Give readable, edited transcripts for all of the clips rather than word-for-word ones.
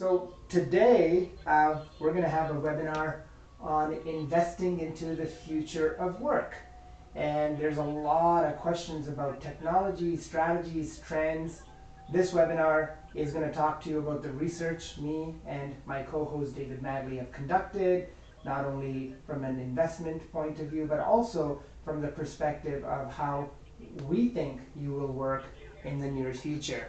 So today we're going to have a webinar on investing into the future of work. And there's a lot of questions about technology, strategies, trends. This webinar is going to talk to you about the research me and my co-host David Madley have conducted, not only from an investment point of view, but also from the perspective of how we think you will work in the near future.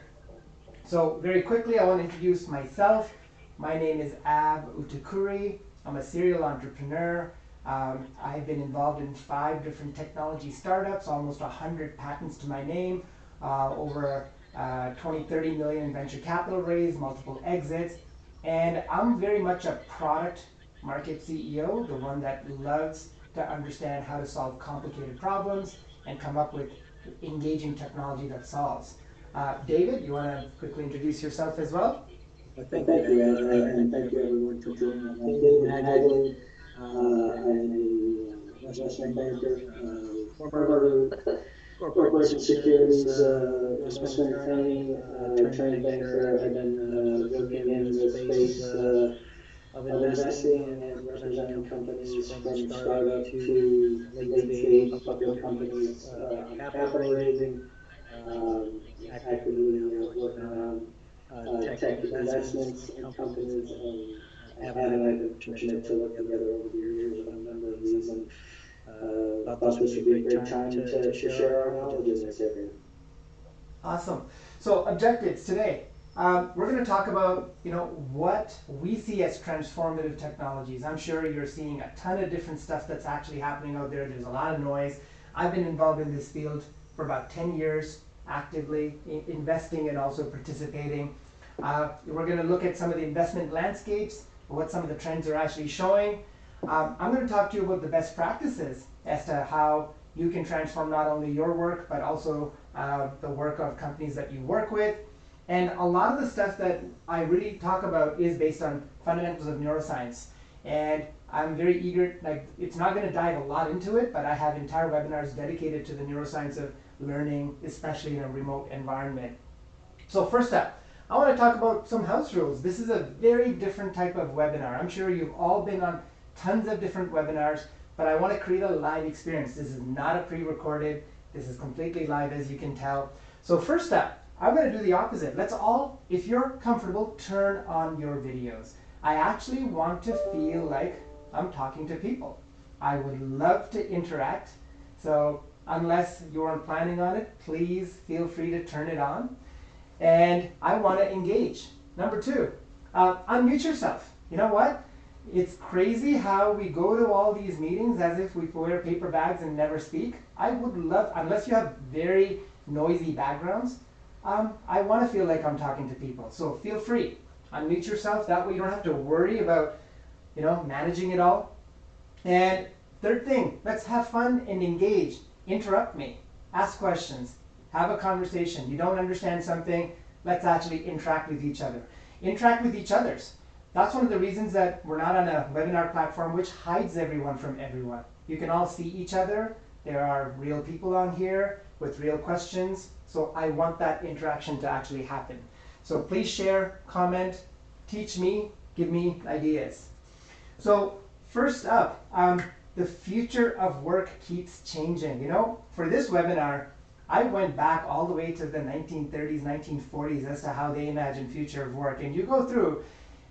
So very quickly, I want to introduce myself. My name is Uttakuri. I'm a serial entrepreneur. I've been involved in 5 different technology startups, almost 100 patents to my name, over 20-30 million in venture capital raised, multiple exits. And I'm very much a product market CEO, the one that loves to understand how to solve complicated problems and come up with engaging technology that solves. David, you want to quickly introduce yourself as well? Thank you, and thank you everyone for joining. I'm David Madley. I'm an investment banker, former corporate securities investment training banker. I've been working in the space of investing and representing companies from startup to late stage public companies, capital raising, actively working around tech investments and companies. I've been fortunate to work together over the years on a number of these, and thought this would be a great time to share our knowledge in this area. Awesome. So objectives today. We're going to talk about what we see as transformative technologies. I'm sure you're seeing a ton of different stuff that's actually happening out there. There's a lot of noise. I've been involved in this field for about 10 years, actively investing and also participating. We're going to look at some of the investment landscapes, what some of the trends are actually showing. I'm going to talk to you about the best practices as to how you can transform not only your work, but also the work of companies that you work with. And a lot of the stuff that I really talk about is based on fundamentals of neuroscience. And I'm very eager, it's not going to dive a lot into it, but I have entire webinars dedicated to the neuroscience of learning, especially in a remote environment. So first up, I want to talk about some house rules. This is a very different type of webinar. I'm sure you've all been on tons of different webinars, but I want to create a live experience. This is not a pre-recorded. This is completely live, as you can tell. So first up, I'm going to do the opposite. Let's all, if you're comfortable, turn on your videos. I actually want to feel like I'm talking to people. I would love to interact. So unless you aren't planning on it, please feel free to turn it on. And I want to engage. Number 2, unmute yourself. You know what? It's crazy how we go to all these meetings as if we wear paper bags and never speak. I would love, unless you have very noisy backgrounds, I want to feel like I'm talking to people. So feel free, unmute yourself. That way you don't have to worry about, managing it all. And third thing, let's have fun and engage. Interrupt me, ask questions, have a conversation. You don't understand something, let's actually interact with each other. Interact with each others. That's one of the reasons that we're not on a webinar platform which hides everyone from everyone. You can all see each other. There are real people on here with real questions. So I want that interaction to actually happen. So please share, comment, teach me, give me ideas. So first up, the future of work keeps changing. For this webinar, I went back all the way to the 1930s, 1940s as to how they imagined future of work. And you go through,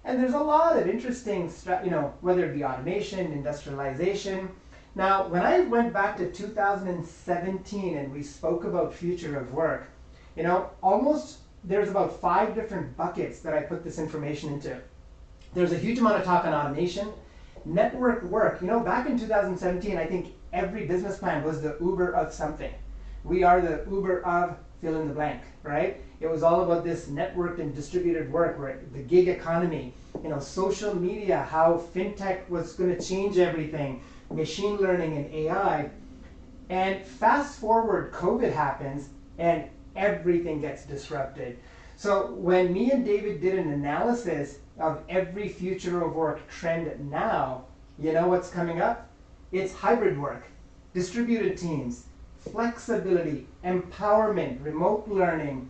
and there's a lot of interesting, whether it be automation, industrialization. Now, when I went back to 2017 and we spoke about future of work, there's about 5 different buckets that I put this information into. There's a huge amount of talk on automation, network work. Back in 2017, I think every business plan was the Uber of something. We are the Uber of fill in the blank, right? It was all about this networked and distributed work, right? The gig economy, social media, how fintech was going to change everything, machine learning and AI. And fast forward, COVID happens and everything gets disrupted. So when me and David did an analysis of every future of work trend now, you know what's coming up? It's hybrid work, distributed teams, flexibility, empowerment, remote learning.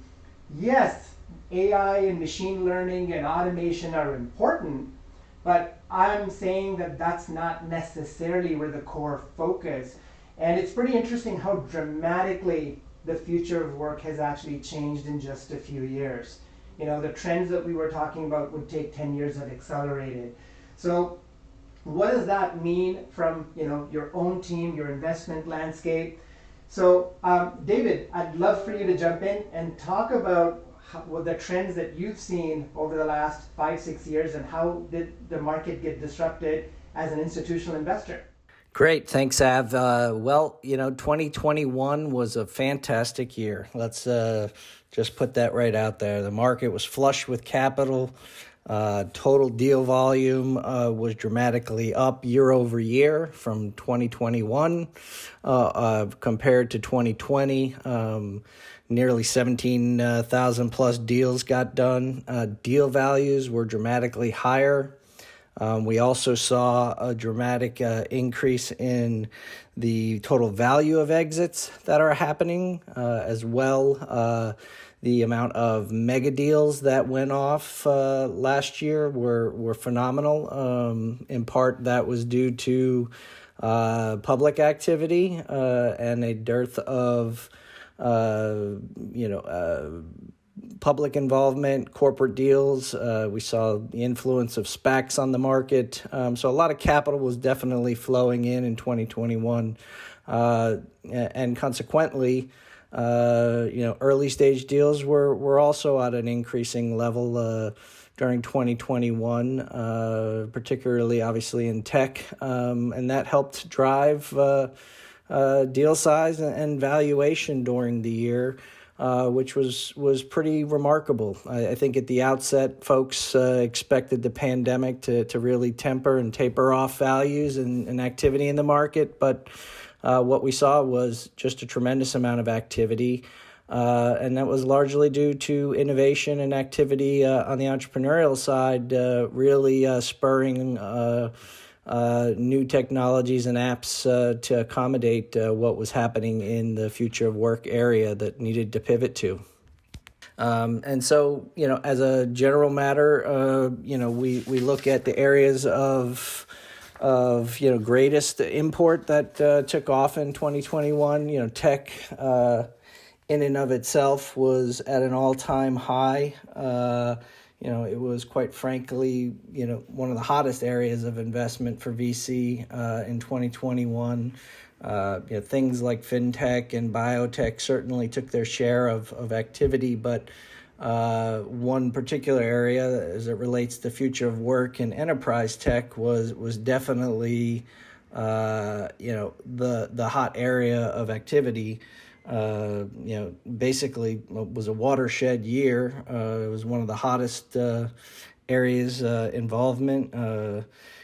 Yes, AI and machine learning and automation are important, but I'm saying that that's not necessarily where the core focus. And it's pretty interesting how dramatically the future of work has actually changed in just a few years. The trends that we were talking about would take 10 years have accelerated. So what does that mean from your own team, your investment landscape? So David, I'd love for you to jump in and talk about the trends that you've seen over the last 5-6 years, and how did the market get disrupted as an institutional investor? Great. Thanks, Av. 2021 was a fantastic year. Let's just put that right out there. The market was flush with capital. Total deal volume was dramatically up year over year from 2021 compared to 2020. Nearly 17,000 plus deals got done. Deal values were dramatically higher. We also saw a dramatic increase in the total value of exits that are happening, as well. The amount of mega deals that went off last year were phenomenal. In part, that was due to public activity and a dearth of public involvement, corporate deals. We saw the influence of SPACs on the market. So a lot of capital was definitely flowing in 2021. And consequently, early stage deals were also at an increasing level during 2021, particularly obviously in tech. And that helped drive deal size and valuation during the year, which was pretty remarkable. I think at the outset, folks expected the pandemic to really temper and taper off values and activity in the market, but what we saw was just a tremendous amount of activity, and that was largely due to innovation and activity on the entrepreneurial side, really spurring new technologies and apps to accommodate what was happening in the future of work area that needed to pivot to. And so, as a general matter, we look at the areas of greatest import that took off in 2021. Tech in and of itself was at an all-time high. It was quite frankly, one of the hottest areas of investment for VC in 2021. Things like fintech and biotech certainly took their share of activity, but one particular area as it relates to the future of work and enterprise tech was definitely the hot area of activity. Basically was a watershed year. It was one of the hottest areas involvement.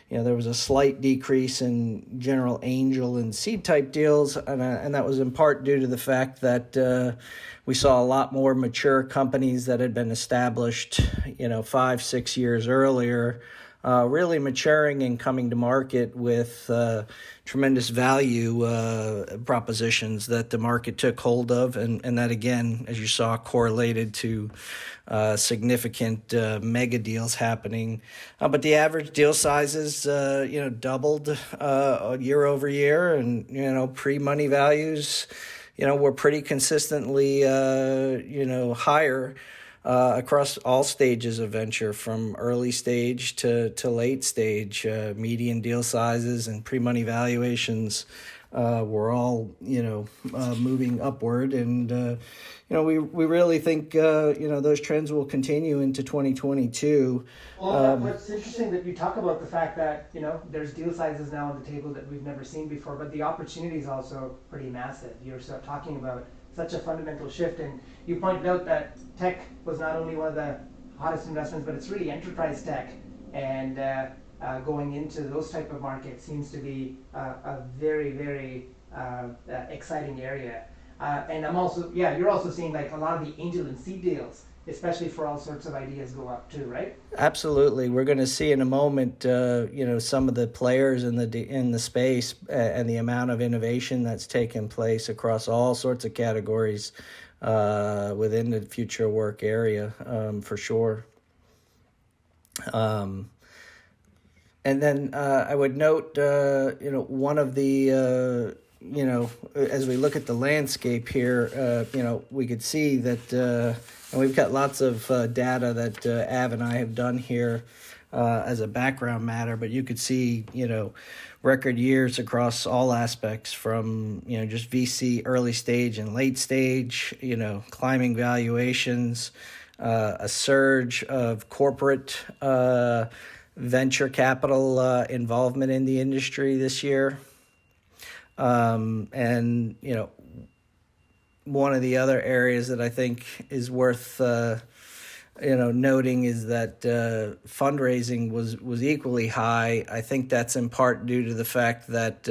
There was a slight decrease in general angel and seed type deals, and that was in part due to the fact that we saw a lot more mature companies that had been established, 5-6 years earlier, really maturing and coming to market with tremendous value propositions that the market took hold of, and that again, as you saw, correlated to significant mega deals happening. But the average deal sizes, doubled year over year, and pre-money values, were pretty consistently, higher. Across all stages of venture, from early stage to late stage, median deal sizes and pre-money valuations were all, moving upward. And, we really think, those trends will continue into 2022. Well, what's interesting that you talk about the fact that, there's deal sizes now on the table that we've never seen before, but the opportunity is also pretty massive. You're talking about such a fundamental shift, and you pointed out that tech was not only one of the hottest investments, but it's really enterprise tech, and going into those type of markets seems to be a very, very exciting area. And you're also seeing like a lot of the angel and seed deals, especially for all sorts of ideas, go up too, right? Absolutely. We're going to see in a moment, some of the players in the space and the amount of innovation that's taken place across all sorts of categories. within the future work area, for sure. And then I would note, one of the, as we look at the landscape here, we could see that, and we've got lots of data that Av and I have done here as a background matter, but you could see, record years across all aspects from, just VC early stage and late stage, climbing valuations, a surge of corporate venture capital involvement in the industry this year. And, one of the other areas that I think is worth, noting is that fundraising was equally high. I think that's in part due to the fact that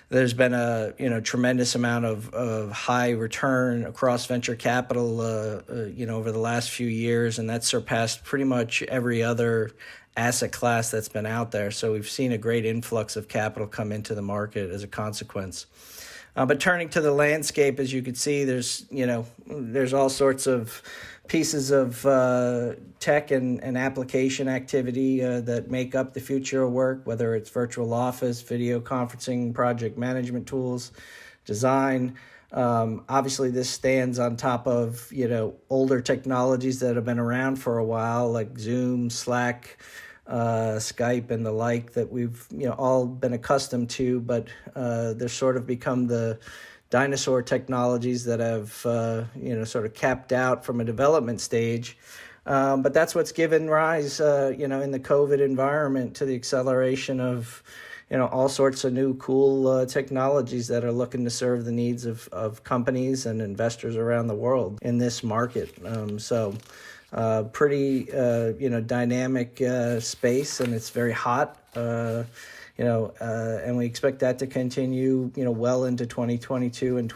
there's been a tremendous amount of high return across venture capital over the last few years, and that's surpassed pretty much every other asset class that's been out there. So we've seen a great influx of capital come into the market as a consequence. But turning to the landscape, as you can see, there's all sorts of pieces of tech and application activity that make up the future of work, whether it's virtual office, video conferencing, project management tools, design. Obviously, this stands on top of, older technologies that have been around for a while, like Zoom, Slack, Skype, and the like that we've, all been accustomed to, but they're sort of become the dinosaur technologies that have, sort of capped out from a development stage. But that's what's given rise, in the COVID environment to the acceleration of, all sorts of new cool technologies that are looking to serve the needs of companies and investors around the world in this market. Pretty, dynamic space, and it's very hot. And we expect that to continue, well into 2022 and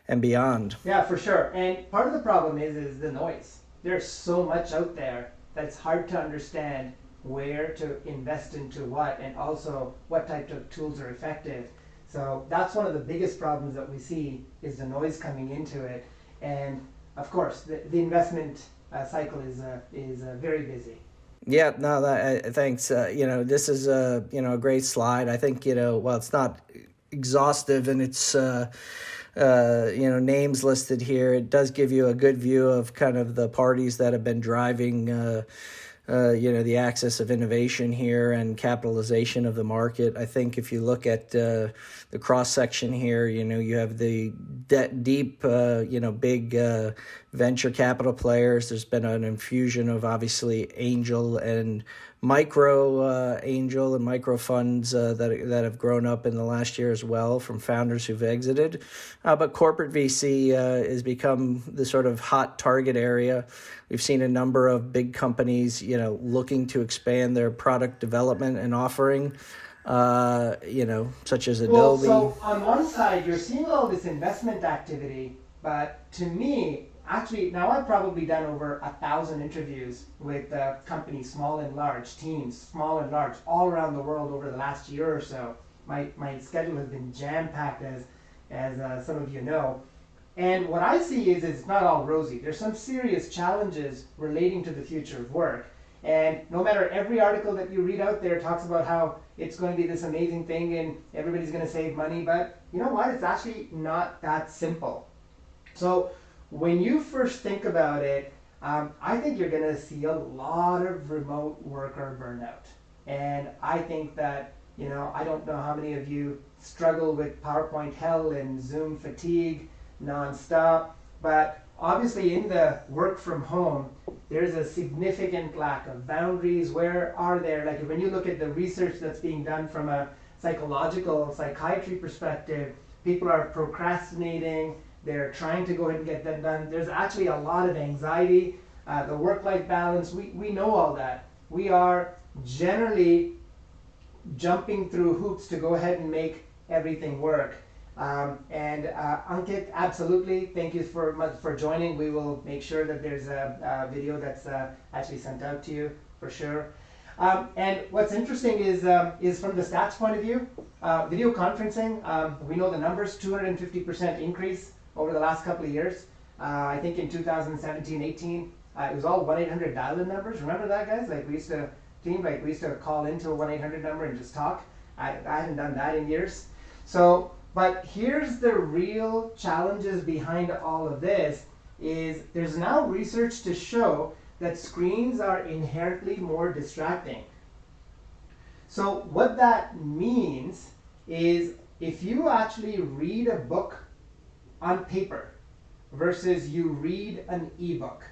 and beyond. Yeah, for sure. And part of the problem is the noise. There's so much out there that's hard to understand where to invest into what, and also what types of tools are effective. So that's one of the biggest problems that we see is the noise coming into it. And of course, the investment cycle is very busy. Yeah, no, thanks. This is a great slide. I think while it's not exhaustive and it's names listed here, it does give you a good view of kind of the parties that have been driving the axis of innovation here and capitalization of the market. I think if you look at the cross section here, you have the deep, big venture capital players. There's been an infusion of obviously angel and micro angel and micro funds that have grown up in the last year as well from founders who've exited. But corporate VC has become the sort of hot target area. We've seen a number of big companies, looking to expand their product development and offering, such as Adobe. Well, so on one side, you're seeing all this investment activity, but to me, actually, now I've probably done over 1,000 interviews with companies, small and large, teams, small and large, all around the world over the last year or so. My schedule has been jam-packed, as some of you know. And what I see is it's not all rosy. There's some serious challenges relating to the future of work. And no matter every article that you read out there talks about how it's going to be this amazing thing and everybody's going to save money, but you know what? It's actually not that simple. So when you first think about it, I think you're going to see a lot of remote worker burnout. And I think that, I don't know how many of you struggle with PowerPoint hell and Zoom fatigue nonstop, but obviously in the work from home, there's a significant lack of boundaries. Where are there? Like when you look at the research that's being done from a psychiatry perspective, people are procrastinating. They're trying to go ahead and get them done. There's actually a lot of anxiety. The work-life balance, we know all that. We are generally jumping through hoops to go ahead and make everything work. And Ankit, absolutely, thank you for joining. We will make sure that there's a video that's actually sent out to you for sure. And what's interesting is from the stats point of view, video conferencing, we know the numbers, 250% increase over the last couple of years. I think in 2017, 18, it was all 1-800 dial-in numbers. Remember that, guys? Like we used to call into a 1-800 number and just talk. I hadn't done that in years. So, but here's the real challenges behind all of this is there's now research to show that screens are inherently more distracting. So what that means is if you actually read a book on paper versus you read an ebook,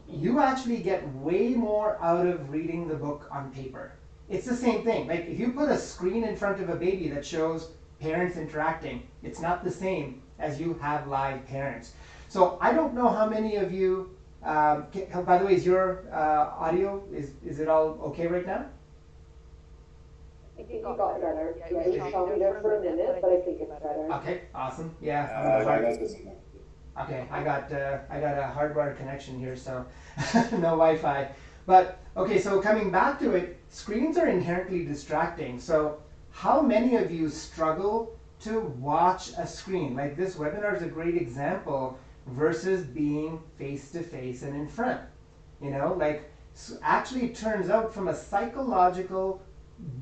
you actually get way more out of reading the book on paper. It's the same thing. Like if you put a screen in front of a baby that shows parents interacting, it's not the same as you have live parents. So I don't know how many of you, by the way, is your audio, is it all okay right now? I think it got better. Yeah, it was probably there for a minute, but I think it's better. Okay, awesome. Yeah. Okay, I got a hardwired connection here, so no Wi-Fi. But okay, so coming back to it, screens are inherently distracting. So how many of you struggle to watch a screen? Like this webinar is a great example versus being face-to-face and in front. You know, like actually it turns out from a psychological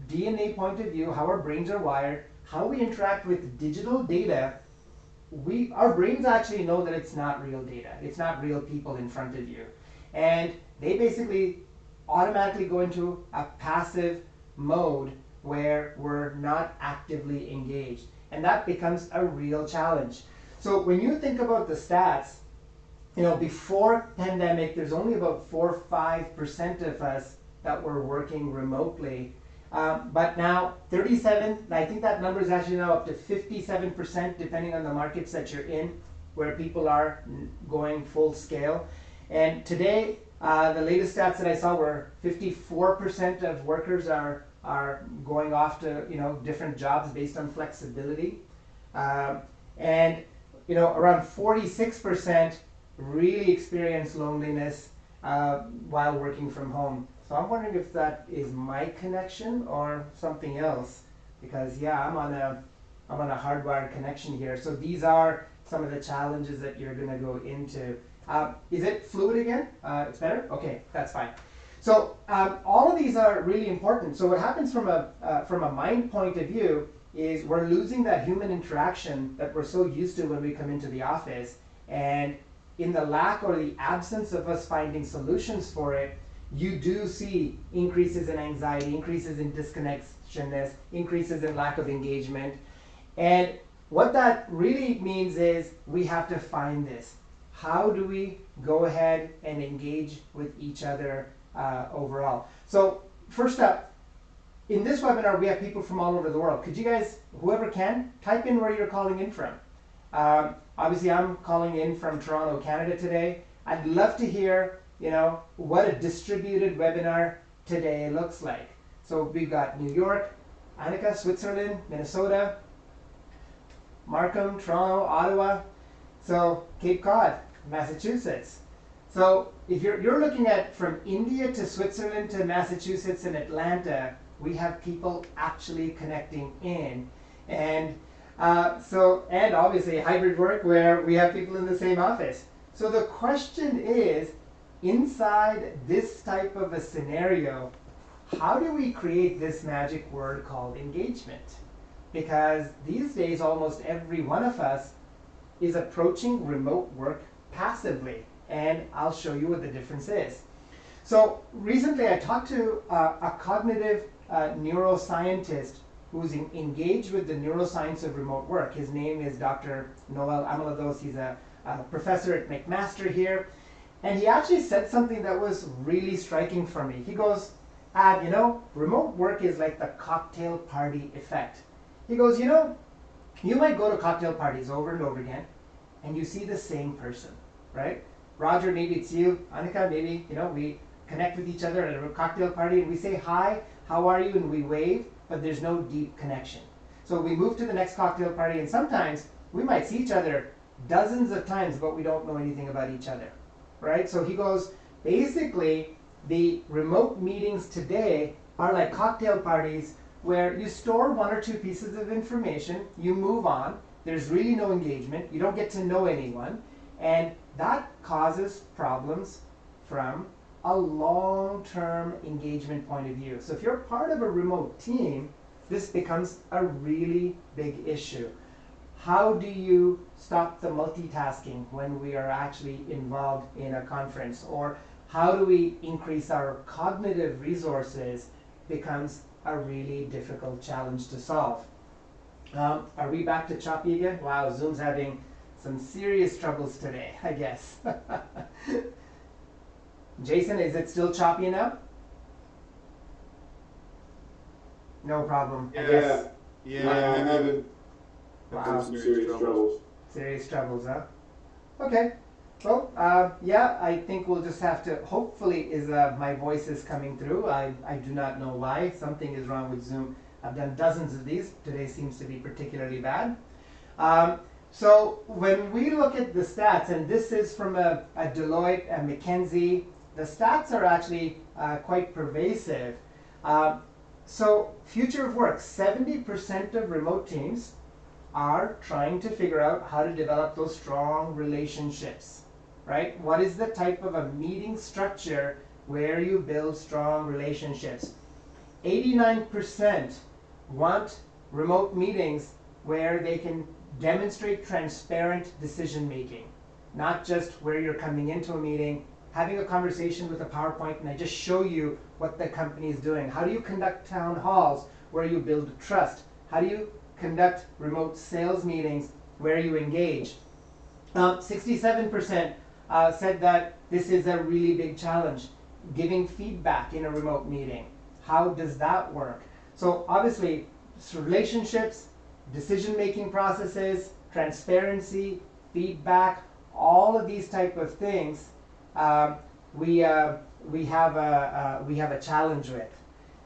DNA point of view, how our brains are wired, how we interact with digital data, our brains actually know that it's not real data. It's not real people in front of you. And they basically automatically go into a passive mode where we're not actively engaged. And that becomes a real challenge. So when you think about the stats, you know, before pandemic, there's only about 4 or 5% of us that were working remotely. But now 37, I think that number is actually now up to 57% depending on the markets that you're in, where people are going full scale. And today, the latest stats that I saw were 54% of workers are going off to, you know, different jobs based on flexibility. And, you know, around 46% really experience loneliness while working from home. So I'm wondering if that is my connection or something else, because yeah, I'm on a hardwired connection here. So these are some of the challenges that you're going to go into. Is it fluid again? It's better? Okay, that's fine. So all of these are really important. So what happens from a mind point of view is we're losing that human interaction that we're so used to when we come into the office, and in the lack or the absence of us finding solutions for it, you do see increases in anxiety, increases in disconnectionness, increases in lack of engagement. And what that really means is we have to find this. How do we go ahead and engage with each other overall? So first up, in this webinar, we have people from all over the world. Could you guys, whoever can, type in where you're calling in from? Obviously, I'm calling in from Toronto, Canada today. I'd love to hear, you know, what a distributed webinar today looks like. So we've got New York, Annika, Switzerland, Minnesota, Markham, Toronto, Ottawa, so Cape Cod, Massachusetts. So if you're looking at from India to Switzerland to Massachusetts and Atlanta, we have people actually connecting in. And and obviously hybrid work where we have people in the same office. So the question is, inside this type of a scenario, how do we create this magic word called engagement? Because these days, almost every one of us is approaching remote work passively, and I'll show you what the difference is. So recently I talked to a cognitive neuroscientist who's engaged with the neuroscience of remote work. His name is Dr. Noel Amalados. He's a professor at McMaster here. And he actually said something that was really striking for me. He goes, you know, remote work is like the cocktail party effect. He goes, you know, you might go to cocktail parties over and over again, and you see the same person, right? Roger, maybe it's you. Annika, maybe, you know, we connect with each other at a cocktail party and we say, hi, how are you? And we wave, but there's no deep connection. So we move to the next cocktail party, and sometimes we might see each other dozens of times, but we don't know anything about each other, right? So he goes, basically, the remote meetings today are like cocktail parties where you store 1 or 2 pieces of information, you move on, there's really no engagement, you don't get to know anyone, and that causes problems from a long-term engagement point of view. So if you're part of a remote team, this becomes a really big issue. How do you stop the multitasking when we are actually involved in a conference? Or how do we increase our cognitive resources becomes a really difficult challenge to solve. Are we back to choppy again? Wow, Zoom's having some serious troubles today, I guess. Jason, is it still choppy enough? No problem. Yeah, I'm having some serious troubles. Serious troubles, huh? Okay. Well, yeah, I think we'll just have to, hopefully my voice is coming through. I do not know why. Something is wrong with Zoom. I've done dozens of these. Today seems to be particularly bad. So when we look at the stats, and this is from a Deloitte, a McKinsey, the stats are actually quite pervasive. So future of work, 70% of remote teams are trying to figure out how to develop those strong relationships, right? What is the type of a meeting structure where you build strong relationships? 89% want remote meetings where they can demonstrate transparent decision making, not just where you're coming into a meeting, having a conversation with a PowerPoint and I just show you what the company is doing. How do you conduct town halls where you build trust? How do you conduct remote sales meetings where you engage? 67% said that this is a really big challenge. Giving feedback in a remote meeting. How does that work? So obviously, relationships, decision-making processes, transparency, feedback, all of these type of things, we have a challenge with.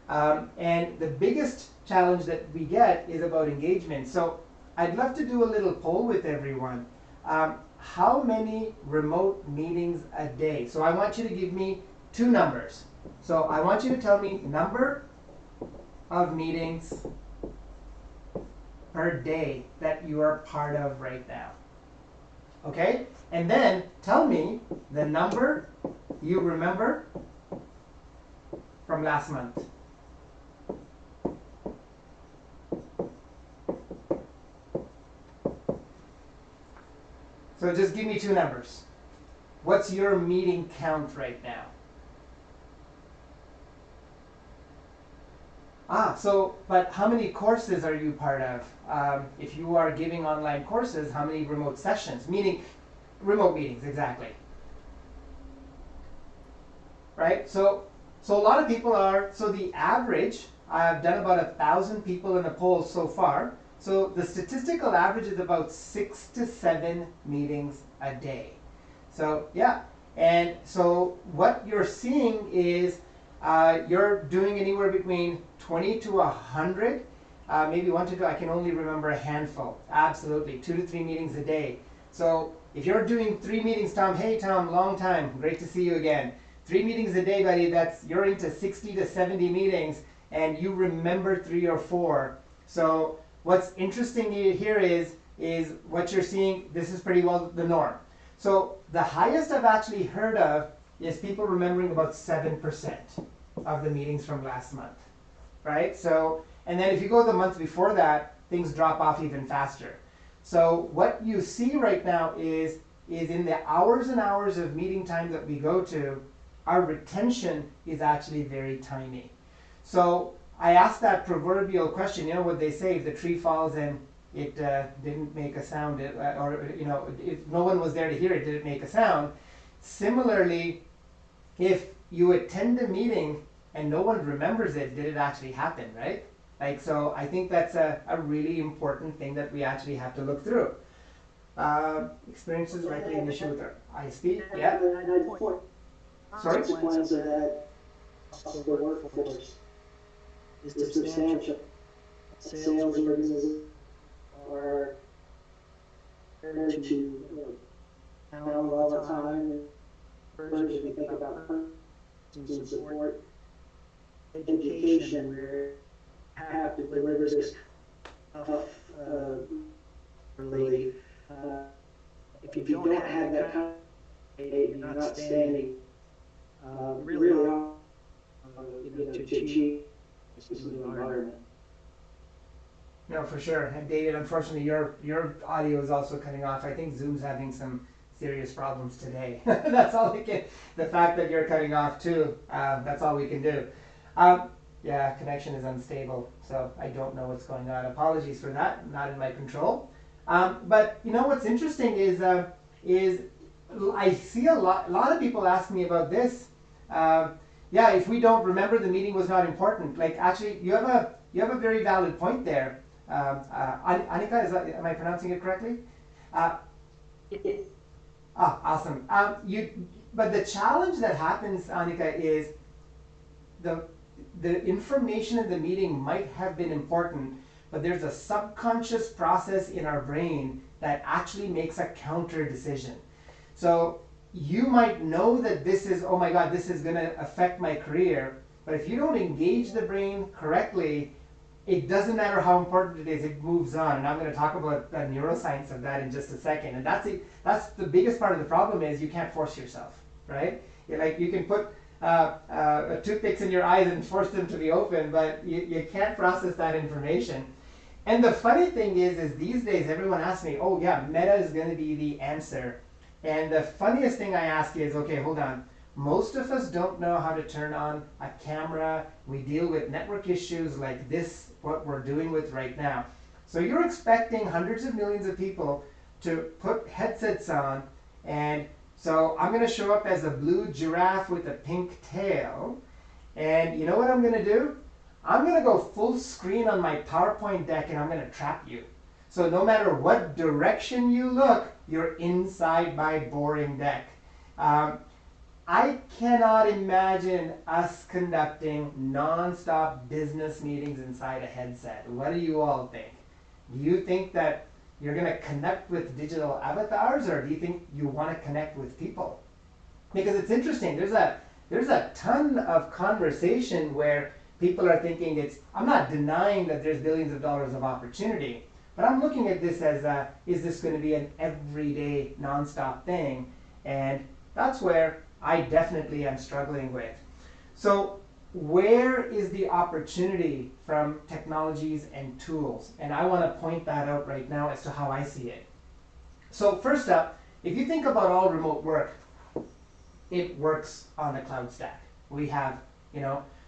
And the biggest challenge that we get is about engagement. So I'd love to do a little poll with everyone. How many remote meetings a day? So I want you to give me two numbers. So I want you to tell me number of meetings per day that you are part of right now. Okay? And then tell me the number you remember from last month. So just give me two numbers. What's your meeting count right now? But how many courses are you part of? If you are giving online courses, how many remote sessions? Meaning, remote meetings, exactly. Right? So a lot of people are, so the average, I've done about 1,000 people in a poll so far. So the statistical average is about 6 to 7 meetings a day. So yeah, and so what you're seeing is you're doing anywhere between 20 to 100, maybe 1 to 2, I can only remember a handful. Absolutely, 2 to 3 meetings a day. So if you're doing 3 meetings, Tom, hey Tom, long time, great to see you again. 3 meetings a day, buddy, you're into 60 to 70 meetings and you remember 3 or 4. So what's interesting here is what you're seeing, this is pretty well the norm. So the highest I've actually heard of is people remembering about 7% of the meetings from last month, right? So, and then if you go the month before that, things drop off even faster. So what you see right now is in the hours and hours of meeting time that we go to, our retention is actually very tiny. So I asked that proverbial question, you know what they say, if the tree falls and it didn't make a sound, or you know, if no one was there to hear it, did it make a sound? Similarly, if you attend a meeting and no one remembers it, did it actually happen, right? Like, so I think that's a really important thing that we actually have to look through. Experiences likely an issue with our ISP, yeah? Sorry? Consequence of that of the workforce is substantial. Sales organizations are there to count all the time. First, if you think about person support, education, where you have to deliver this tough properly. If you don't have that kind of you're not standing really on, to achieve this new environment. No, for sure. And David, unfortunately, your audio is also cutting off. I think Zoom's having some serious problems today. That's all we can. The fact that you're cutting off too, that's all we can do. Yeah, connection is unstable, so I don't know what's going on. Apologies for that. Not in my control. But you know what's interesting is I see a lot of people ask me about this. Yeah, if we don't remember, the meeting was not important. Like, actually, you have a very valid point there. Anika, am I pronouncing it correctly? Awesome. But the challenge that happens, Anika, is the information in the meeting might have been important, but there's a subconscious process in our brain that actually makes a counter decision. So you might know that this is, oh my God, this is going to affect my career, but if you don't engage the brain correctly, it doesn't matter how important it is, it moves on. And I'm going to talk about the neuroscience of that in just a second. And that's the biggest part of the problem is you can't force yourself, right? You can put toothpicks in your eyes and force them to be open, but you can't process that information. And the funny thing is these days everyone asks me, oh yeah, Meta is going to be the answer. And the funniest thing I ask is, okay, hold on. Most of us don't know how to turn on a camera. We deal with network issues like this, what we're doing with right now. So you're expecting hundreds of millions of people to put headsets on, and so I'm going to show up as a blue giraffe with a pink tail, and you know what I'm going to do? I'm going to go full screen on my PowerPoint deck and I'm going to trap you. So no matter what direction you look, you're inside my boring deck. I cannot imagine us conducting non-stop business meetings inside a headset. What do you all think? Do you think that you're going to connect with digital avatars, or do you think you want to connect with people? Because it's interesting. There's a ton of conversation where people are thinking I'm not denying that there's billions of dollars of opportunity, but I'm looking at this as is this going to be an everyday non-stop thing? And that's where I definitely am struggling with. So where is the opportunity from technologies and tools? And I want to point that out right now as to how I see it. So first up, if you think about all remote work, it works on the cloud stack. We have,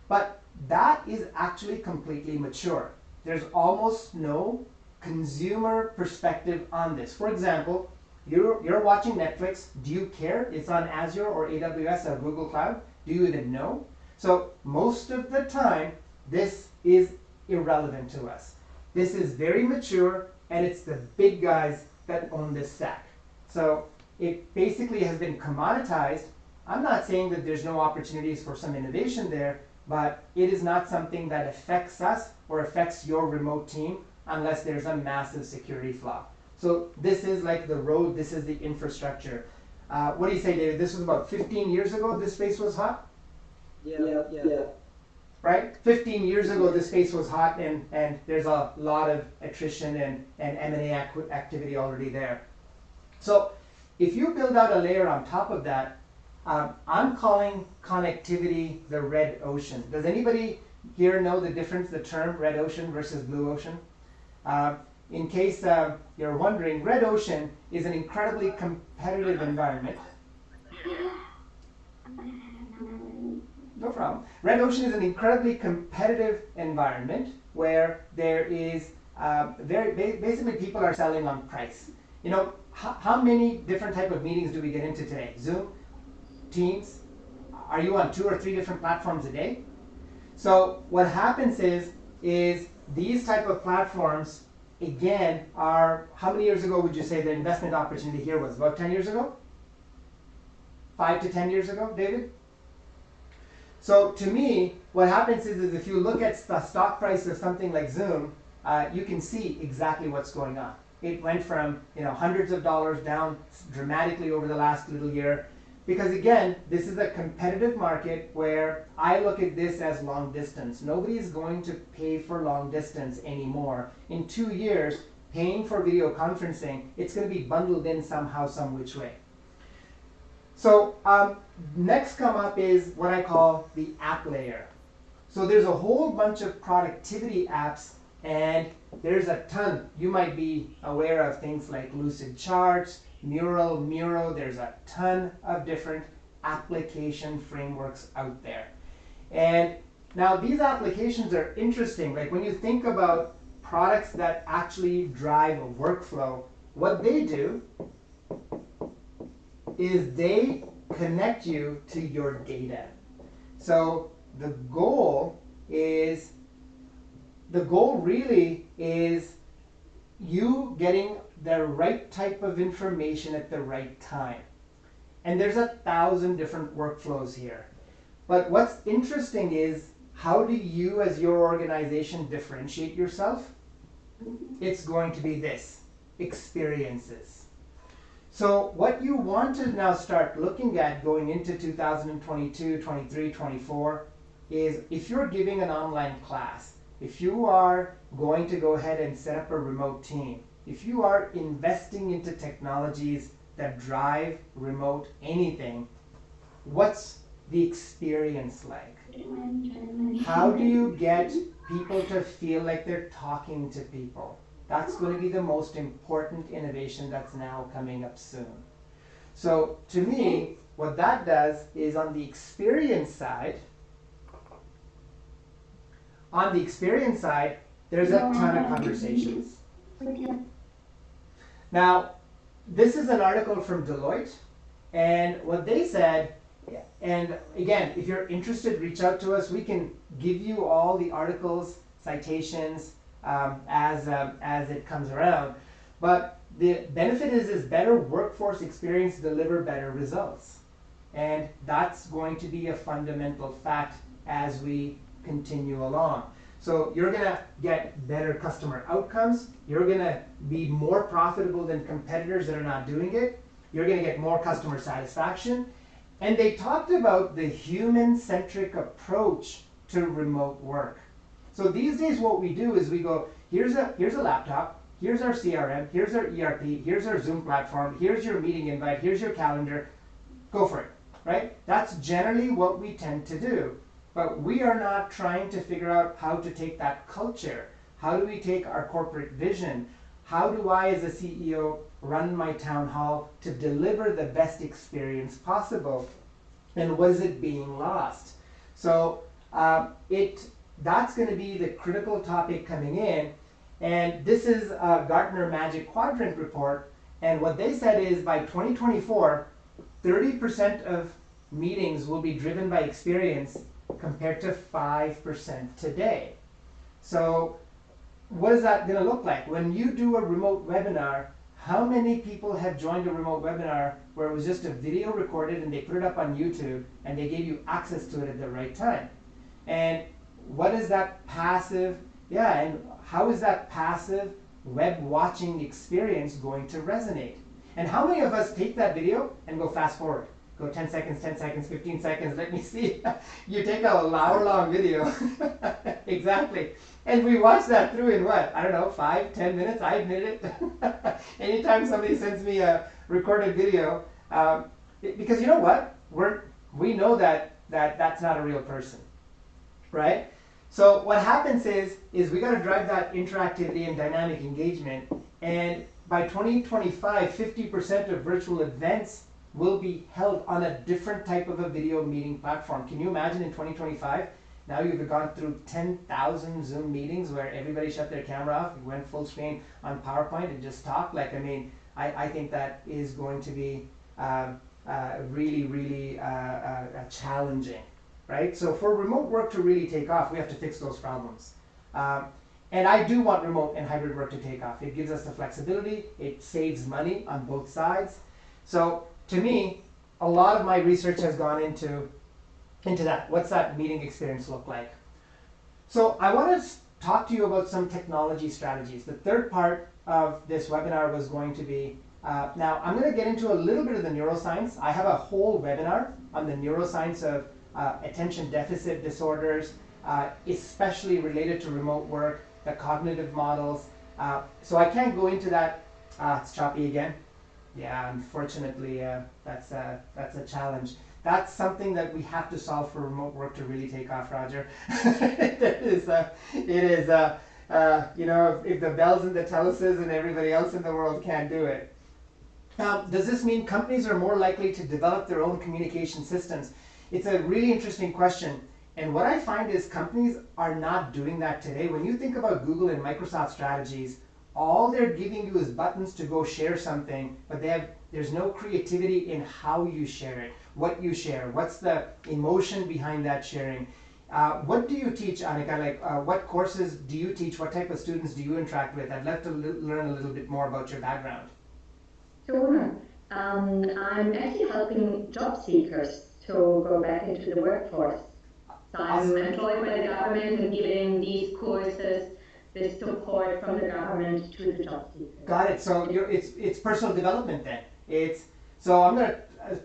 but that is actually completely mature. There's almost no consumer perspective on this. For example, you're watching Netflix. Do you care? It's on Azure or AWS or Google Cloud. Do you even know? So most of the time, this is irrelevant to us. This is very mature, and it's the big guys that own this stack. So it basically has been commoditized. I'm not saying that there's no opportunities for some innovation there, but it is not something that affects us or affects your remote team unless there's a massive security flaw. So this is like the road, this is the infrastructure. What do you say, David? This was about 15 years ago this space was hot? Yeah. Right? 15 years ago this space was hot, and there's a lot of attrition and M&A activity already there. So if you build out a layer on top of that, I'm calling connectivity the red ocean. Does anybody here know the difference, the term red ocean versus blue ocean? In case you're wondering, red ocean is an incredibly competitive environment. No problem. Red ocean is an incredibly competitive environment where there is basically people are selling on price. How many different type of meetings do we get into today? Zoom, Teams. Are you on 2 or 3 different platforms a day? So what happens is these type of platforms, again, are, how many years ago would you say the investment opportunity here was? About 10 years ago? 5 to 10 years ago, David? So to me, what happens is if you look at the stock price of something like Zoom, you can see exactly what's going on. It went from hundreds of dollars down dramatically over the last little year. Because again, this is a competitive market where I look at this as long distance. Nobody is going to pay for long distance anymore. In 2 years, paying for video conferencing, it's going to be bundled in somehow, some which way. So next come up is what I call the app layer. So there's a whole bunch of productivity apps, and there's a ton. You might be aware of things like Lucid Charts, Mural, Miro. There's a ton of different application frameworks out there. And now these applications are interesting. Like when you think about products that actually drive a workflow, what they do is they connect you to your data. So the goal really is you getting the right type of information at the right time. And there's 1,000 different workflows here. But what's interesting is, how do you as your organization differentiate yourself? It's going to be this: experiences. So what you want to now start looking at going into 2022, 23, 24 is, if you're giving an online class, if you are going to go ahead and set up a remote team, if you are investing into technologies that drive remote anything, what's the experience like? How do you get people to feel like they're talking to people? That's going to be the most important innovation that's now coming up soon. So to me, what that does is, on the experience side, there's a ton of conversations. Now, this is an article from Deloitte, and what they said, and again, if you're interested, reach out to us. We can give you all the articles, citations, as it comes around. But the benefit is better workforce experience deliver better results. And that's going to be a fundamental fact as we continue along. So you're going to get better customer outcomes. You're going to be more profitable than competitors that are not doing it. You're going to get more customer satisfaction. And they talked about the human-centric approach to remote work. So these days what we do is we go, here's a laptop, here's our CRM, here's our ERP, here's our Zoom platform, here's your meeting invite, here's your calendar, go for it, right? That's generally what we tend to do. But we are not trying to figure out how to take that culture. How do we take our corporate vision? How do I, as a CEO, run my town hall to deliver the best experience possible? And was it being lost? So that's going to be the critical topic coming in. And this is a Gartner Magic Quadrant report. And what they said is, by 2024, 30% of meetings will be driven by experience, compared to 5% today. So what is that going to look like? When you do a remote webinar, how many people have joined a remote webinar where it was just a video recorded and they put it up on YouTube and they gave you access to it at the right time? And what is that passive, and how is that passive web watching experience going to resonate? And how many of us take that video and go fast forward? Go 10 seconds, 15 seconds, let me see. You take an hour-long video. Exactly. And we watch that through in what? I don't know, 5, 10 minutes? I admit it. Anytime somebody sends me a recorded video, because you know what? We know that that's not a real person, right? So what happens is we got to drive that interactivity and dynamic engagement. And by 2025, 50% of virtual events will be held on a different type of a video meeting platform. Can you imagine in 2025? Now you've gone through 10,000 Zoom meetings where everybody shut their camera off, you went full screen on PowerPoint and just talked. I think that is going to be really, really challenging, right? So for remote work to really take off, we have to fix those problems. And I do want remote and hybrid work to take off. It gives us the flexibility, it saves money on both sides. So to me, a lot of my research has gone into that. What's that meeting experience look like? So I want to talk to you about some technology strategies. The third part of this webinar was going to be, now I'm going to get into a little bit of the neuroscience. I have a whole webinar on the neuroscience of attention deficit disorders, especially related to remote work, the cognitive models. So I can't go into that. It's choppy again. Yeah, unfortunately, that's a challenge. That's something that we have to solve for remote work to really take off, Roger. If the bells and the Teluses and everybody else in the world can't do it. Does this mean companies are more likely to develop their own communication systems? It's a really interesting question. And what I find is companies are not doing that today. When you think about Google and Microsoft strategies, all they're giving you is buttons to go share something, but there's no creativity in how you share it, what you share, what's the emotion behind that sharing. What do you teach, Annika? What courses do you teach? What type of students do you interact with? I'd love to learn a little bit more about your background. Sure. I'm actually helping job seekers to go back into the workforce. So I'm employed by the government and giving these courses with support from the government to the job seekers. Got it. So it's personal development then.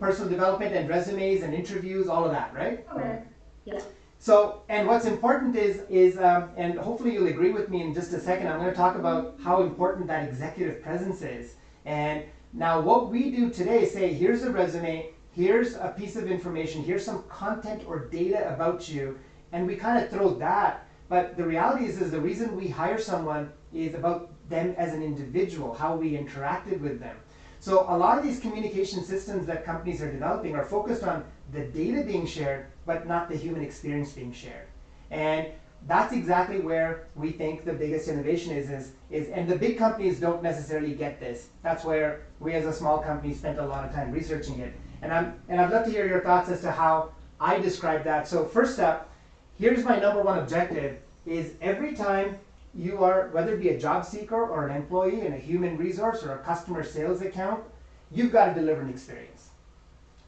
Personal development and resumes and interviews, all of that, right? Correct. Yeah. So, and what's important is and hopefully you'll agree with me in just a second, I'm going to talk about how important that executive presence is. And now what we do today is say, here's a resume, here's a piece of information, here's some content or data about you, and we kind of throw that. But the reality is the reason we hire someone is about them as an individual, how we interacted with them. So a lot of these communication systems that companies are developing are focused on the data being shared, but not the human experience being shared. And that's exactly where we think the biggest innovation is and the big companies don't necessarily get this. That's where we as a small company spent a lot of time researching it. And I'd love to hear your thoughts as to how I describe that. So first up, here's my number one objective, is every time you are, whether it be a job seeker or an employee in a human resource or a customer sales account, you've got to deliver an experience.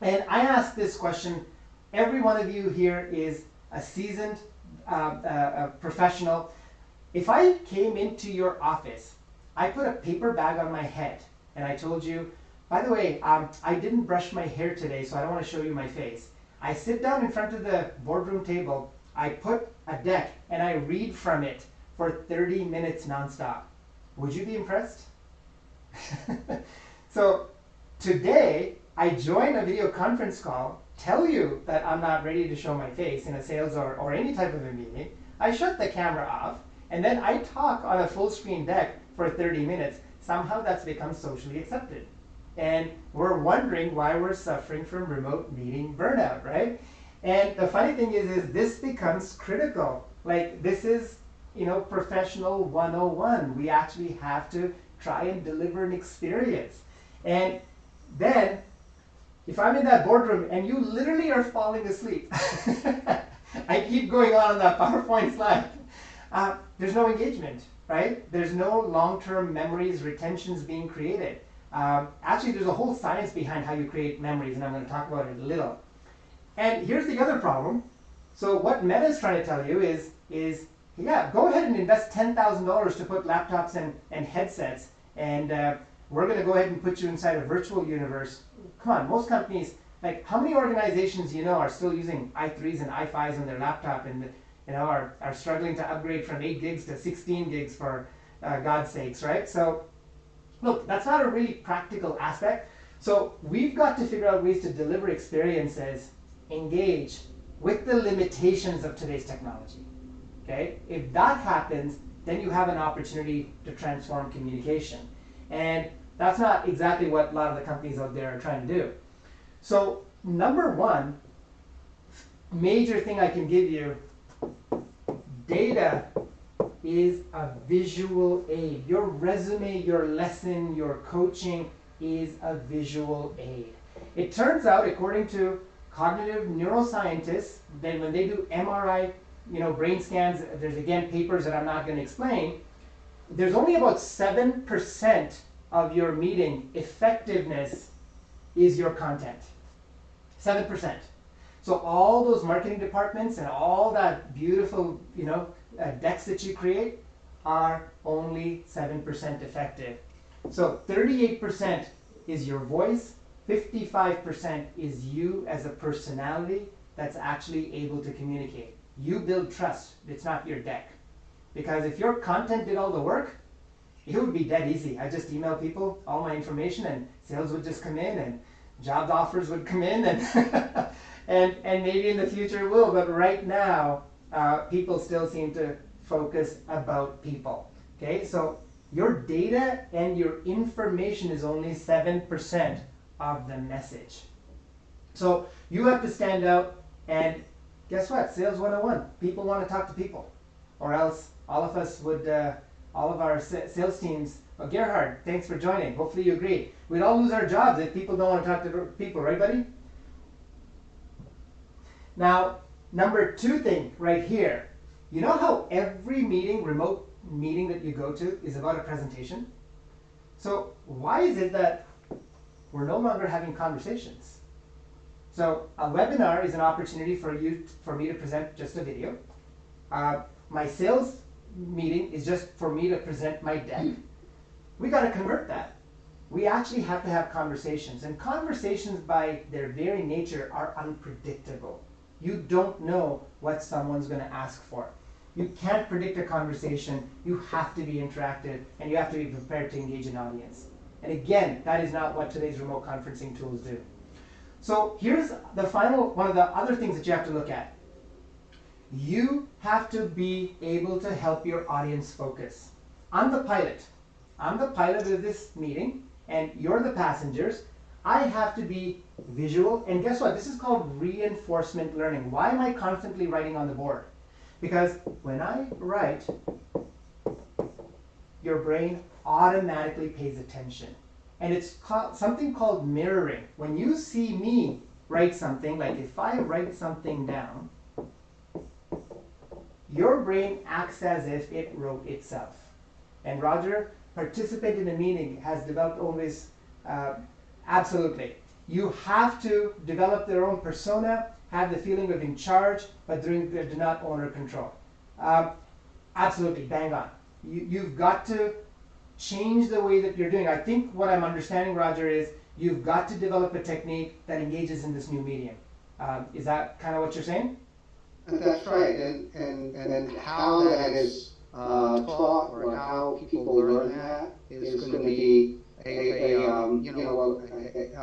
And I ask this question, every one of you here is a seasoned professional. If I came into your office, I put a paper bag on my head and I told you, by the way, I didn't brush my hair today, so I don't want to show you my face. I sit down in front of the boardroom table, I put a deck, and I read from it for 30 minutes nonstop. Would you be impressed? So today, I join a video conference call, tell you that I'm not ready to show my face in a sales or any type of a meeting. I shut the camera off, and then I talk on a full screen deck for 30 minutes. Somehow that's become socially accepted. And we're wondering why we're suffering from remote meeting burnout, right? And the funny thing is this becomes critical. Like, this is, professional 101. We actually have to try and deliver an experience. And then, if I'm in that boardroom and you literally are falling asleep, I keep going on that PowerPoint slide. There's no engagement, right? There's no long-term memories, retentions being created. Actually, there's a whole science behind how you create memories, and I'm going to talk about it a little. And here's the other problem. So what Meta is trying to tell you is yeah, go ahead and invest $10,000 to put laptops and headsets, and we're going to go ahead and put you inside a virtual universe. Come on, most companies, like, how many organizations are still using i3s and i5s on their laptop and are struggling to upgrade from 8 gigs to 16 gigs for God's sakes, right? So look, that's not a really practical aspect. So we've got to figure out ways to deliver experiences, engage with the limitations of today's technology. Okay? If that happens, then you have an opportunity to transform communication. And that's not exactly what a lot of the companies out there are trying to do. So number one major thing I can give you, data is a visual aid. Your resume, your lesson, your coaching is a visual aid. It turns out, according to cognitive neuroscientists, that when they do MRI, brain scans, there's again papers that I'm not going to explain, there's only about 7% of your meeting effectiveness is your content. 7%. So all those marketing departments and all that beautiful, decks that you create are only 7% effective. So 38% is your voice, 55% is you as a personality that's actually able to communicate. You build trust, it's not your deck. Because if your content did all the work, it would be dead easy. I just email people all my information and sales would just come in and job offers would come in and and maybe in the future it will, but right now people still seem to focus about people. Okay, so your data and your information is only 7% of the message. So you have to stand out, and guess what? Sales 101. People want to talk to people, or else all of us would, all of our sales teams, Gerhard, thanks for joining. Hopefully you agree. We'd all lose our jobs if people don't want to talk to people, right, buddy? Now, number 2 thing right here, you know how every meeting, remote meeting that you go to is about a presentation? So why is it that we're no longer having conversations? So a webinar is an opportunity for me to present just a video. My sales meeting is just for me to present my deck. We got to convert that. We actually have to have conversations, and conversations by their very nature are unpredictable. You don't know what someone's going to ask for. You can't predict a conversation. You have to be interactive, and you have to be prepared to engage an audience. And again, that is not what today's remote conferencing tools do. So here's the final, one of the other things that you have to look at. You have to be able to help your audience focus. I'm the pilot. I'm the pilot of this meeting, and you're the passengers. I have to be visual, and guess what? This is called reinforcement learning. Why am I constantly writing on the board? Because when I write, your brain automatically pays attention. And it's something called mirroring. When you see me write something, like if I write something down, your brain acts as if it wrote itself. And Roger, participating in a meeting, has developed always, absolutely. You have to develop their own persona, have the feeling of in charge, but do not own or control. Absolutely, bang on. You've got to change the way that you're doing. I think what I'm understanding, Roger, is you've got to develop a technique that engages in this new medium. Is that kind of what you're saying? That's right, and how that is taught or how people learn that is going to be a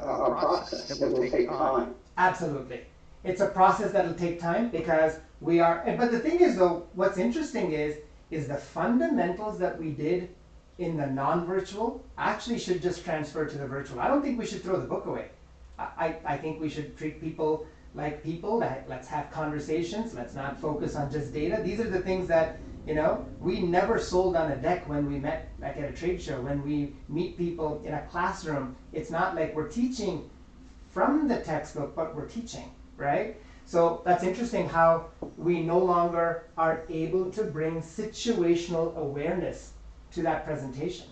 process that will take time. Absolutely. It's a process that will take time because we are, but the thing is though, what's interesting is the fundamentals that we did in the non-virtual actually should just transfer to the virtual. I don't think we should throw the book away. I think we should treat people like people. Let's have conversations. Let's not focus on just data. These are the things that, you know, we never sold on a deck when we met, like at a trade show. When we meet people in a classroom, it's not like we're teaching from the textbook, but we're teaching, right? So that's interesting how we no longer are able to bring situational awareness to that presentation.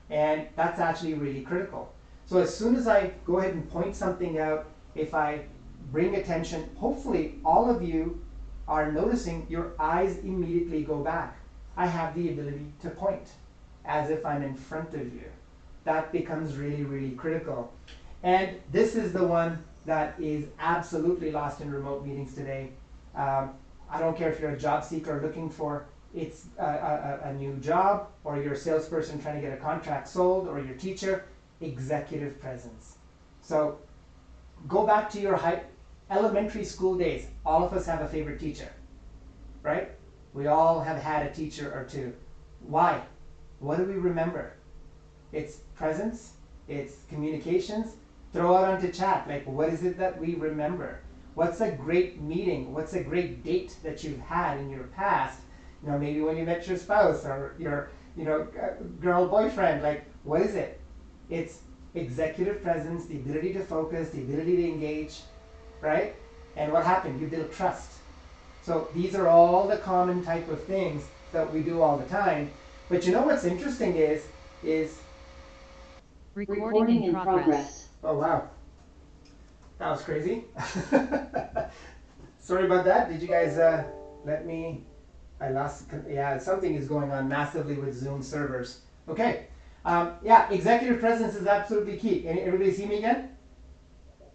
And that's actually really critical. So as soon as I go ahead and point something out, if I bring attention, hopefully all of you are noticing your eyes immediately go back. I have the ability to point as if I'm in front of you. That becomes really, really critical. And this is the one that is absolutely lost in remote meetings today. I don't care if you're a job seeker looking for a new job, or you're a salesperson trying to get a contract sold, or your teacher, executive presence. So go back to your elementary school days. All of us have a favorite teacher, right? We all have had a teacher or two. Why? What do we remember? It's presence, it's communications. Throw out onto chat, like what is it that we remember? What's a great meeting? What's a great date that you've had in your past? You know, maybe when you met your spouse or your, girl boyfriend, like what is it? It's executive presence, the ability to focus, the ability to engage, right? And what happened? You build trust. So these are all the common type of things that we do all the time. But you know what's interesting is recording in progress. Oh wow, that was crazy. Sorry about that. Did you guys let me? I lost. Yeah, something is going on massively with Zoom servers. Okay. Yeah, executive presence is absolutely key. Everybody see me again?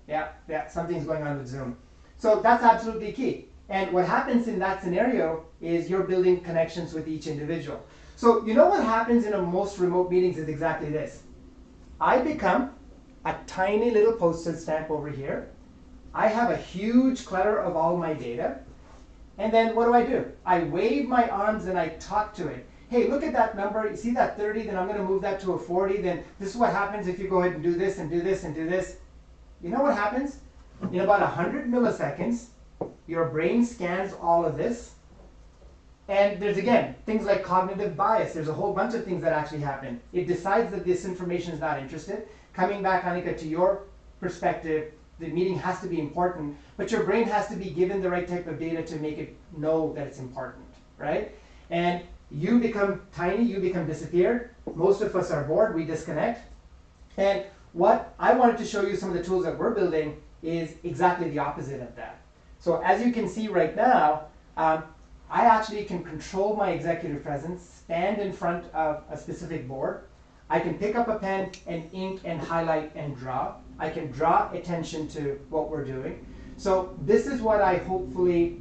Yeah, something's going on with Zoom. So that's absolutely key. And what happens in that scenario is you're building connections with each individual. So you know what happens in most remote meetings is exactly this. I become a tiny little postage stamp over here. I have a huge clutter of all my data. And then what do? I wave my arms and I talk to it. Hey, look at that number. You see that 30? Then I'm going to move that to a 40. Then this is what happens if you go ahead and do this and do this and do this. You know what happens? In about 100 milliseconds, your brain scans all of this. And there's, again, things like cognitive bias. There's a whole bunch of things that actually happen. It decides that this information is not interested. Coming back, Anika, to your perspective, the meeting has to be important, but your brain has to be given the right type of data to make it know that it's important, right? And you become tiny, you become disappeared. Most of us are bored, we disconnect. And what I wanted to show you, some of the tools that we're building, is exactly the opposite of that. So as you can see right now, I actually can control my executive presence, stand in front of a specific board. I can pick up a pen and ink and highlight and draw. I can draw attention to what we're doing. So this is what I hopefully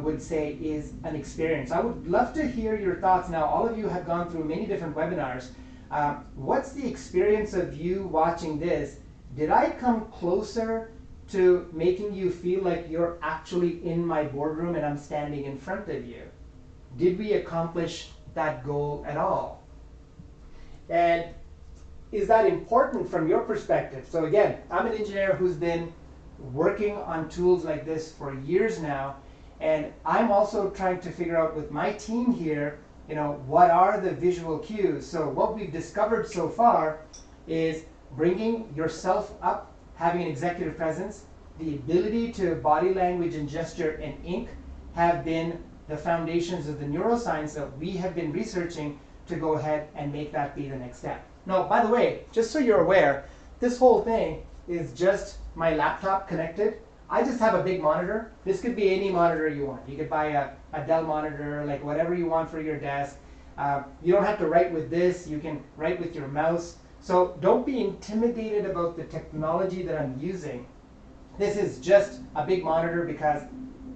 would say is an experience. I would love to hear your thoughts now. All of you have gone through many different webinars. What's the experience of you watching this? Did I come closer to making you feel like you're actually in my boardroom and I'm standing in front of you? Did we accomplish that goal at all? And is that important from your perspective? So again, I'm an engineer who's been working on tools like this for years now, and I'm also trying to figure out with my team here, what are the visual cues? So what we've discovered so far is bringing yourself up, having an executive presence, the ability to body language and gesture and ink have been the foundations of the neuroscience that we have been researching to go ahead and make that be the next step. Now, by the way, just so you're aware, this whole thing is just my laptop connected. I just have a big monitor. This could be any monitor you want. You could buy a Dell monitor, like whatever you want for your desk. You don't have to write with this. You can write with your mouse. So don't be intimidated about the technology that I'm using. This is just a big monitor because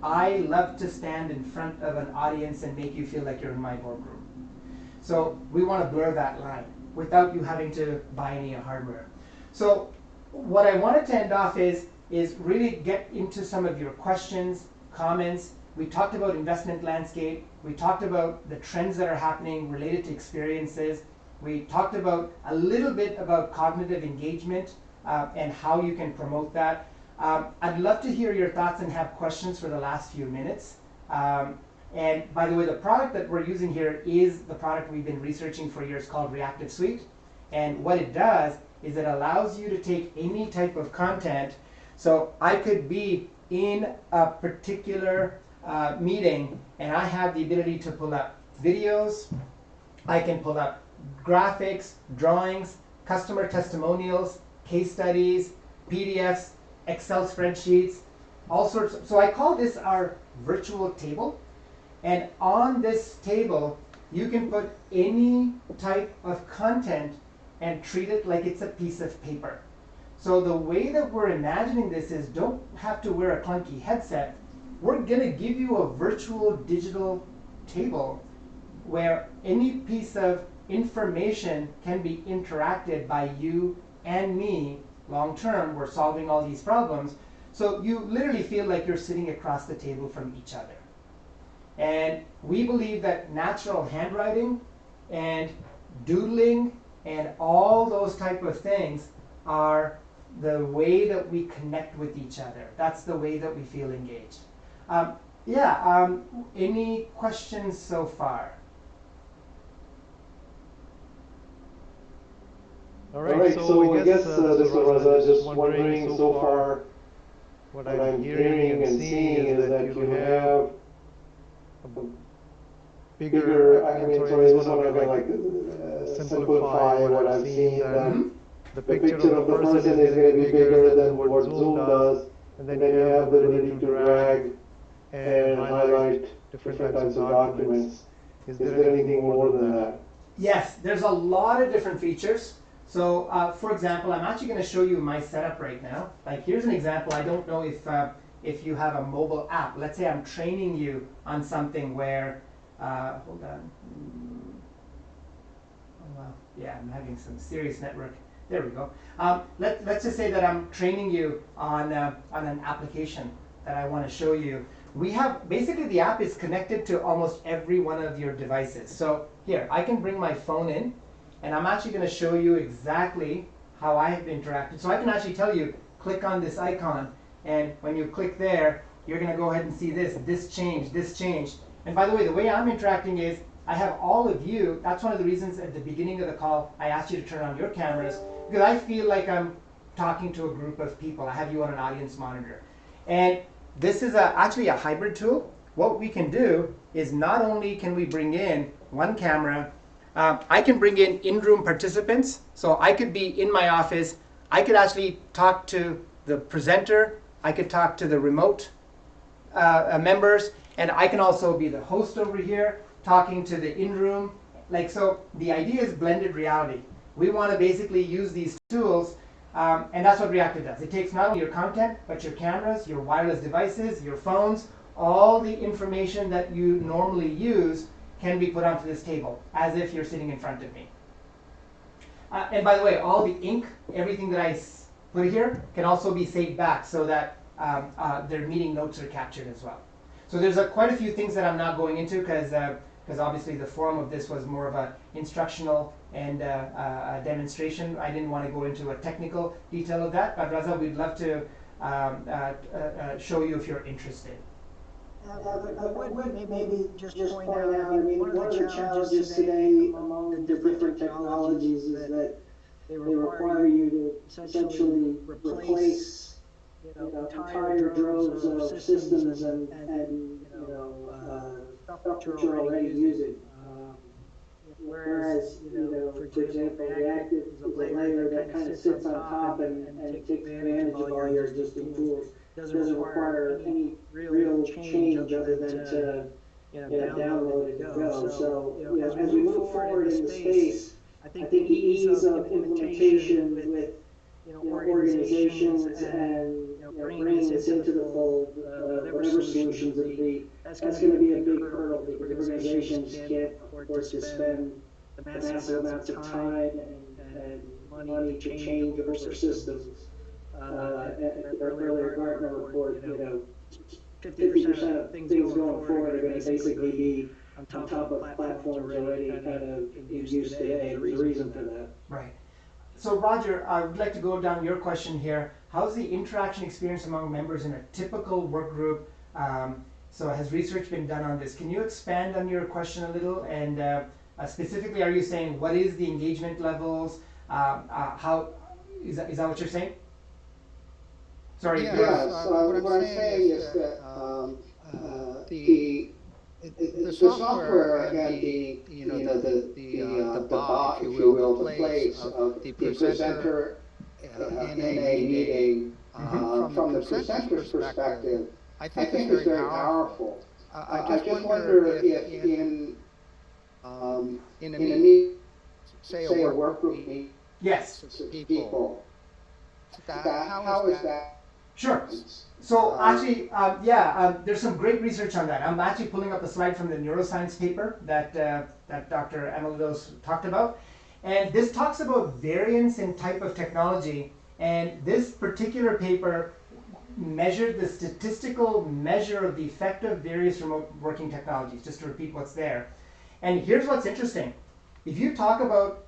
I love to stand in front of an audience and make you feel like you're in my boardroom. So we want to blur that line without you having to buy any hardware. So what I wanted to end off is really get into some of your questions, comments. We talked about investment landscape. We talked about the trends that are happening related to experiences. We talked about a little bit about cognitive engagement and how you can promote that. I'd love to hear your thoughts and have questions for the last few minutes. And by the way, the product that we're using here is the product we've been researching for years called Reactive Suite. And what it does is it allows you to take any type of content. So I could be in a particular meeting and I have the ability to pull up videos. I can pull up graphics, drawings, customer testimonials, case studies, PDFs, Excel spreadsheets, all sorts. So I call this our virtual table. And on this table, you can put any type of content and treat it like it's a piece of paper. So the way that we're imagining this is don't have to wear a clunky headset. We're going to give you a virtual digital table where any piece of information can be interacted by you and me long term. We're solving all these problems. So you literally feel like you're sitting across the table from each other. And we believe that natural handwriting and doodling and all those type of things are the way that we connect with each other. That's the way that we feel engaged. Any questions so far? All right, so I guess this was just wondering so far, what I'm hearing and seeing is that you have a bigger, I mean, sorry, this one I've been like simplify what I've seen, that the picture of the person is going to be bigger than what Zoom does, and then you have the ability to drag and highlight different types of documents. Is there anything more than that? Yes, there's a lot of different features. So for example, I'm actually going to show you my setup right now. Like here's an example. I don't know if you have a mobile app. Let's say I'm training you on something where, hold on. Yeah, I'm having some serious network. There we go. Let's just say that I'm training you on an application that I want to show you. We have, basically the app is connected to almost every one of your devices. So here, I can bring my phone in, and I'm actually going to show you exactly how I have interacted. So I can actually tell you, click on this icon, and when you click there, you're going to go ahead and see this changed, this changed. And by the way, the way I'm interacting is, I have all of you. That's one of the reasons at the beginning of the call, I asked you to turn on your cameras, because I feel like I'm talking to a group of people. I have you on an audience monitor. And this is actually a hybrid tool. What we can do is not only can we bring in one camera, I can bring in-room participants. So I could be in my office. I could actually talk to the presenter. I could talk to the remote members. And I can also be the host over here, talking to the in-room. So the idea is blended reality. We want to basically use these tools, and that's what Reactive does. It takes not only your content, but your cameras, your wireless devices, your phones, all the information that you normally use can be put onto this table, as if you're sitting in front of me. And by the way, all the ink, everything that I put here, can also be saved back so that their meeting notes are captured as well. So there's quite a few things that I'm not going into because obviously the forum of this was more of an instructional and a demonstration. I didn't want to go into a technical detail of that, but Raza, we'd love to show you if you're interested. I would maybe just point out, I mean, one of the challenges today among the different technologies is that they require you to essentially replace entire droves of systems and stuff that you're already using. Whereas, for example, Reactive is a layer that kind of sits on top and takes advantage of all your existing tools. Doesn't require any real change other than to download it and go. So as we move forward in the space, I think the ease of implementation with organizations and bringing this into the fold, whatever solutions it be, that's going to be a big hurdle because organizations can't afford to spend the massive amounts of time and money to change over systems. At the earlier Gartner report, 50% of things going forward are going to basically be on top of platforms already kind of in use today. There's a reason for that. Right. So Roger, I would like to go down your question here. How's the interaction experience among members in a typical work group? So has research been done on this? Can you expand on your question a little? And specifically, are you saying what is the engagement levels? How is that what you're saying? Sorry. Yeah. So what I'm saying is that the software and the bot, if you will, the place of the presenter in a meeting, from the presenter's perspective, I think is very powerful. I just wonder if in a meeting, say a work group meeting, yes, people, how is that? Sure. So actually, there's some great research on that. I'm actually pulling up a slide from the neuroscience paper that Dr. Amelidos talked about. And this talks about variance in type of technology. And this particular paper measured the statistical measure of the effect of various remote working technologies, just to repeat what's there. And here's what's interesting. If you talk about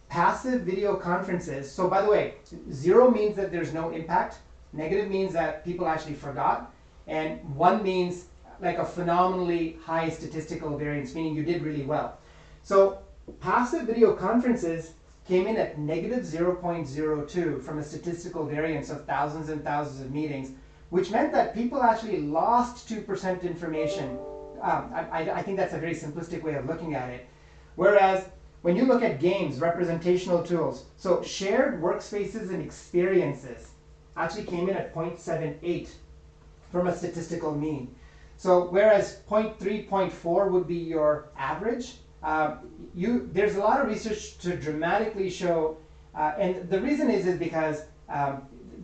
passive video conferences, so by the way, 0 means that there's no impact. Negative means that people actually forgot, and 1 means like a phenomenally high statistical variance, meaning you did really well. So passive video conferences came in at negative 0.02 from a statistical variance of thousands and thousands of meetings, which meant that people actually lost 2% information. I think that's a very simplistic way of looking at it. Whereas when you look at games, representational tools, so shared workspaces and experiences actually came in at 0.78 from a statistical mean. So whereas 0.3, 0.4 would be your average, there's a lot of research to dramatically show, and the reason is because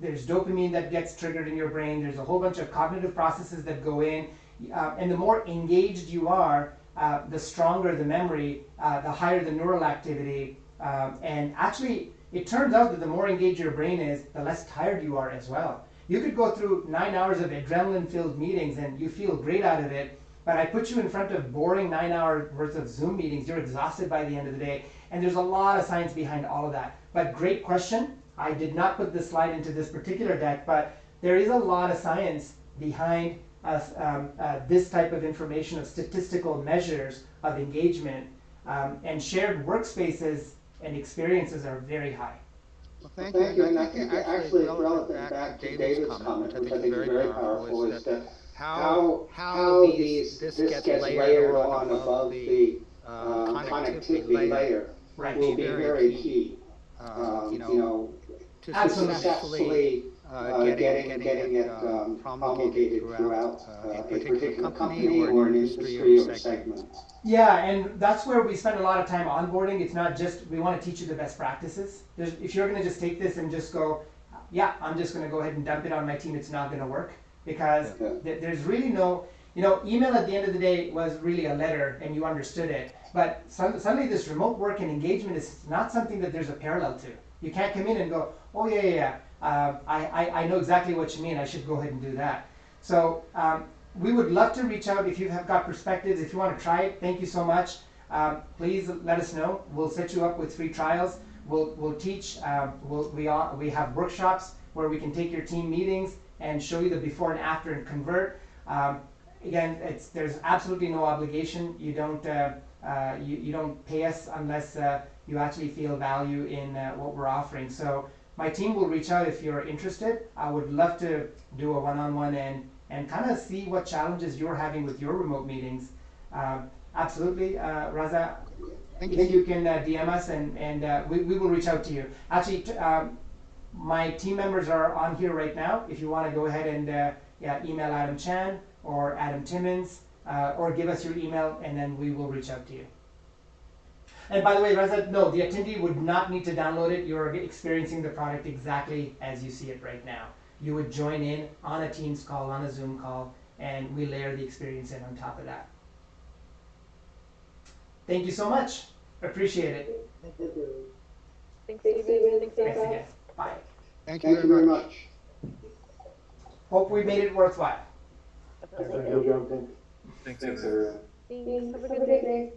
there's dopamine that gets triggered in your brain, there's a whole bunch of cognitive processes that go in, and the more engaged you are, the stronger the memory, the higher the neural activity, And actually, it turns out that the more engaged your brain is, the less tired you are as well. You could go through 9 hours of adrenaline-filled meetings and you feel great out of it, but I put you in front of boring 9 hours worth of Zoom meetings, you're exhausted by the end of the day, and there's a lot of science behind all of that. But great question. I did not put this slide into this particular deck, but there is a lot of science behind this type of information of statistical measures of engagement, and shared workspaces and experiences are very high. Well, thank you. And I think actually it's relevant back to David's comment, which I think is very powerful, is that how this gets layered on above the connectivity layer will be very key. To successfully getting it promulgated throughout a particular company or an industry or segment. Yeah, and that's where we spend a lot of time onboarding. It's not just, we want to teach you the best practices. If you're going to just take this and just go, yeah, I'm just going to go ahead and dump it on my team, it's not going to work. Because there's really no, email at the end of the day was really a letter and you understood it. But suddenly this remote work and engagement is not something that there's a parallel to. You can't come in and go, oh yeah, I know exactly what you mean, I should go ahead and do that. So we would love to reach out if you have got perspectives. If you want to try it, thank you so much. Please let us know. We'll set you up with free trials. We'll teach. We have workshops where we can take your team meetings and show you the before and after and convert. Again, there's absolutely no obligation. You don't pay us unless you actually feel value in what we're offering. So my team will reach out if you're interested. I would love to do a one-on-one and kind of see what challenges you're having with your remote meetings. Absolutely, Raza. I think you can DM us and we will reach out to you. Actually, my team members are on here right now. If you want to go ahead and email Adam Chan or Adam Timmons, or give us your email and then we will reach out to you. And by the way, Raza, no, the attendee would not need to download it. You're experiencing the product exactly as you see it right now. You would join in on a Teams call, on a Zoom call, and we layer the experience in on top of that. Thank you so much. Appreciate it. Thanks, Steven. Thanks again. Bye. Thank you very much. Hope we made it worthwhile. Thanks, everyone. Thanks. Have a good day.